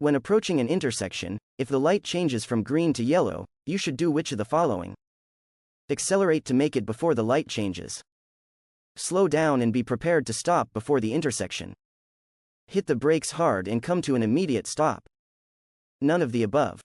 When approaching an intersection, if the light changes from green to yellow, you should do which of the following? Accelerate to make it before the light changes. Slow down and be prepared to stop before the intersection. Hit the brakes hard and come to an immediate stop. None of the above.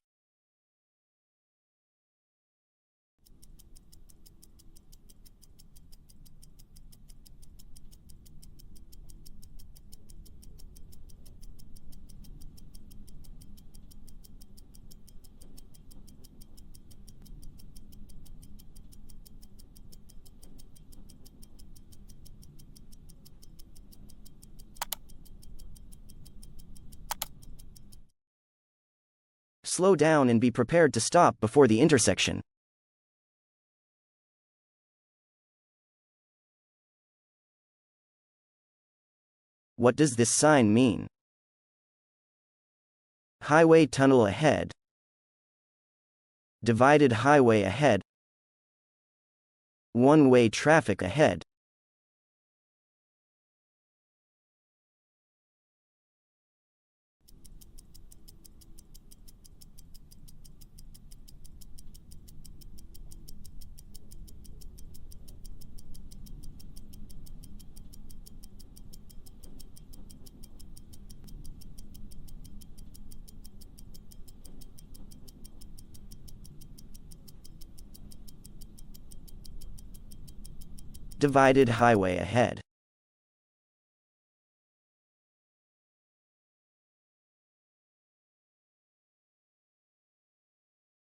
Slow down and be prepared to stop before the intersection. What does this sign mean? Highway tunnel ahead. Divided highway ahead. One-way traffic ahead. Divided highway ahead.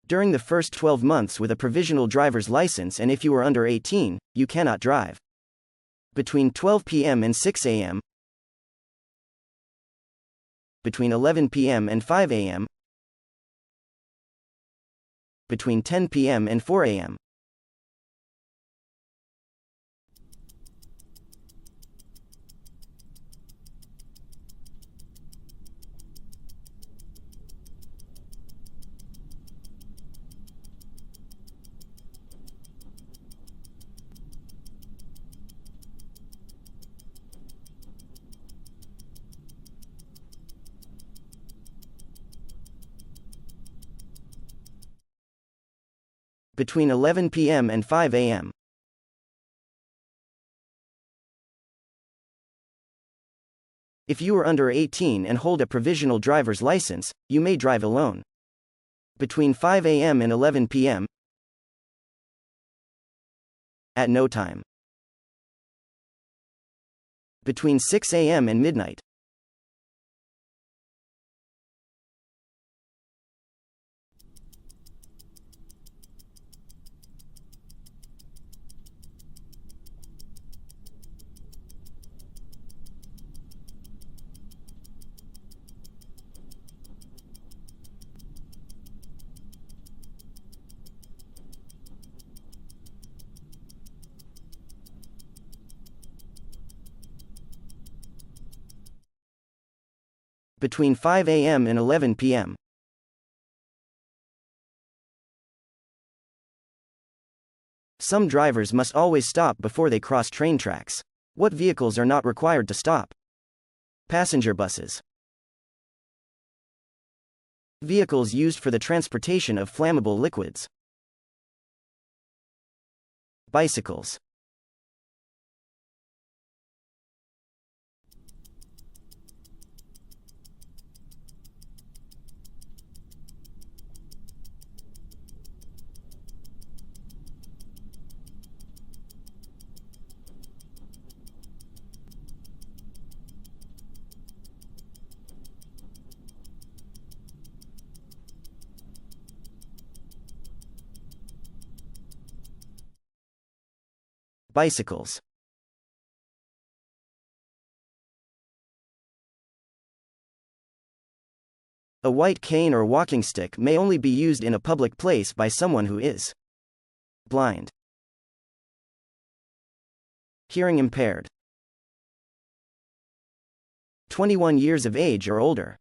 During the first 12 months with a provisional driver's license, and if you are under 18, you cannot drive. Between 12 p.m. and 6 a.m. Between 11 p.m. and 5 a.m. Between 10 p.m. and 4 a.m. Between 11 p.m. and 5 a.m. If you are under 18 and hold a provisional driver's license, you may drive alone. Between 5 a.m. and 11 p.m. At no time. Between 6 a.m. and midnight. Between 5 a.m. and 11 p.m. Some drivers must always stop before they cross train tracks. What vehicles are not required to stop? Passenger buses. Vehicles used for the transportation of flammable liquids. Bicycles. Bicycles. A white cane or walking stick may only be used in a public place by someone who is blind, hearing impaired, 21 years of age or older.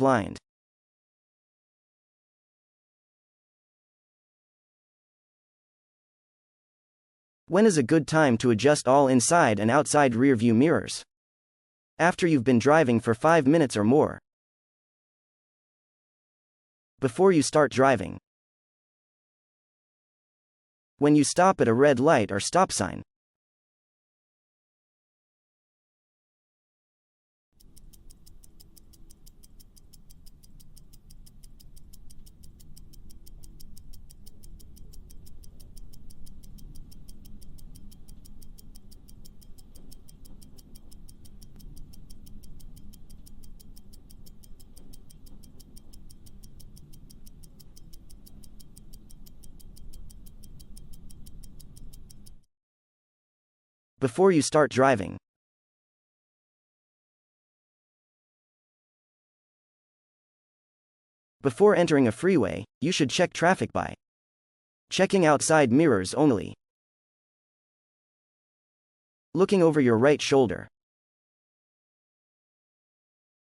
blind. When is a good time to adjust all inside and outside rear-view mirrors? After you've been driving for 5 minutes or more. Before you start driving. When you stop at a red light or stop sign. Before you start driving. Before entering a freeway, you should check traffic by checking outside mirrors only, looking over your right shoulder,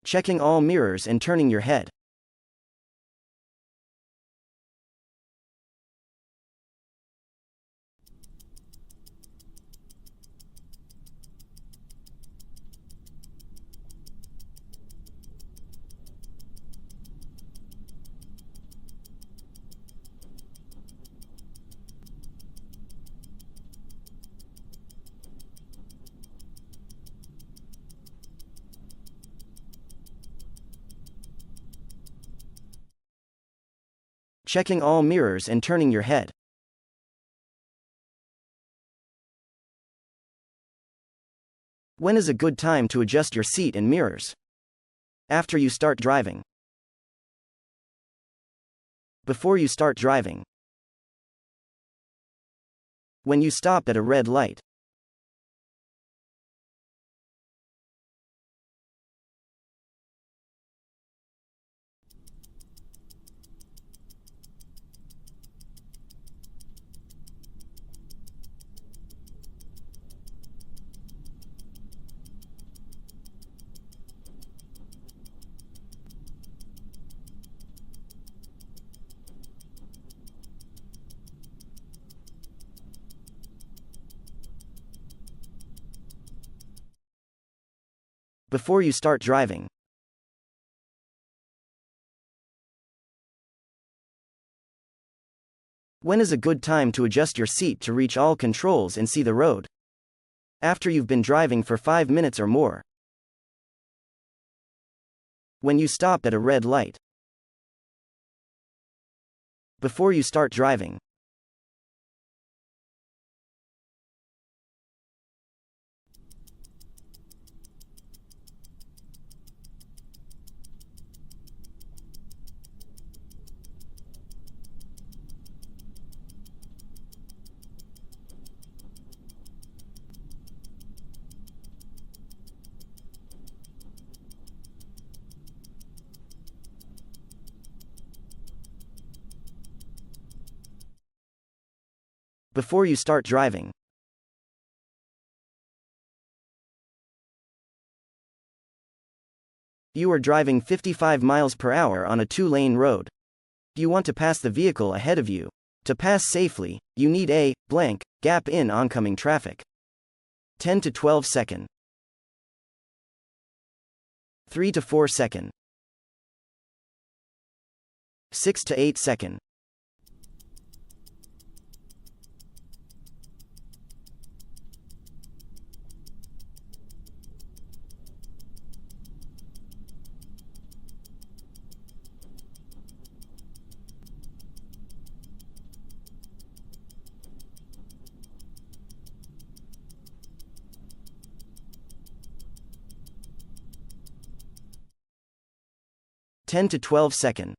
checking all mirrors and turning your head, checking all mirrors and turning your head. When is a good time to adjust your seat and mirrors? After you start driving. Before you start driving. When you stop at a red light. Before you start driving. When is a good time to adjust your seat to reach all controls and see the road? After you've been driving for 5 minutes or more. When you stop at a red light. Before you start driving. Before you start driving. You are driving 55 miles per hour on a 2-lane road. You want to pass the vehicle ahead of you. To pass safely, you need a blank gap in oncoming traffic. 10 to 12 second. 3 to 4 second. 6 to 8 second. Ten to 12 second.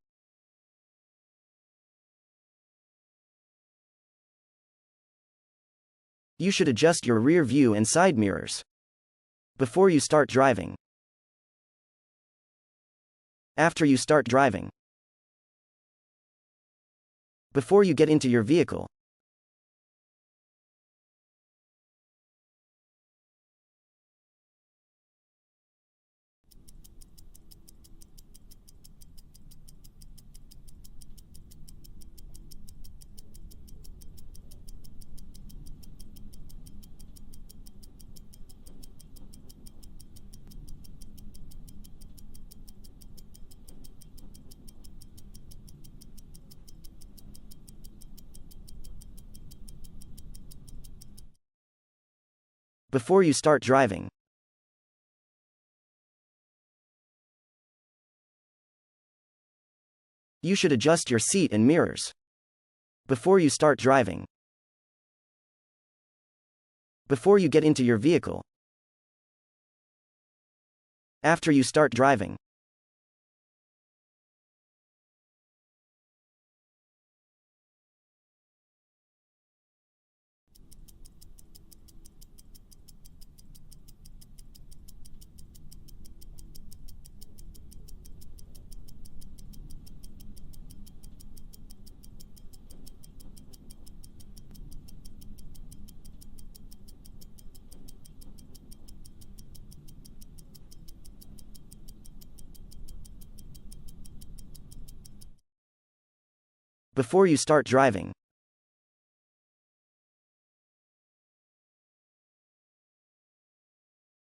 You should adjust your rear view and side mirrors. Before you start driving. After you start driving. Before you get into your vehicle. Before you start driving. You should adjust your seat and mirrors. Before you start driving. Before you get into your vehicle. After you start driving. Before you start driving.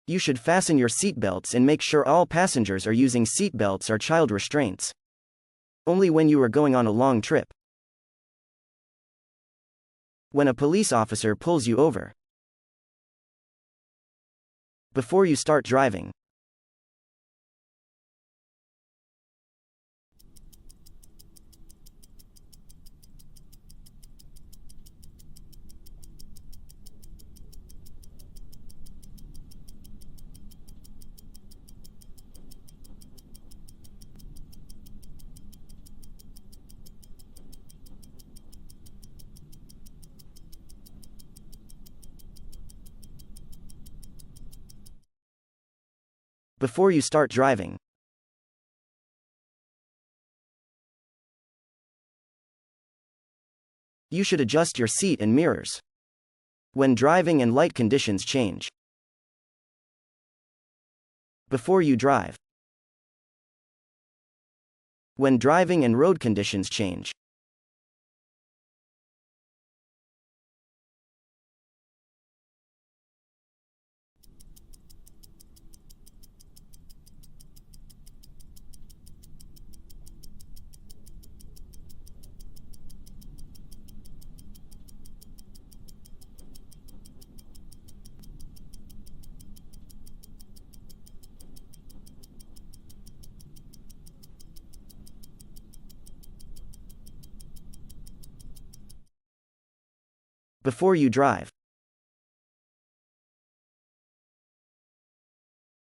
You should fasten your seatbelts and make sure all passengers are using seatbelts or child restraints. Only when you are going on a long trip. When a police officer pulls you over. Before you start driving. Before you start driving. You should adjust your seat and mirrors. When driving and light conditions change. Before you drive. When driving and road conditions change. Before you drive.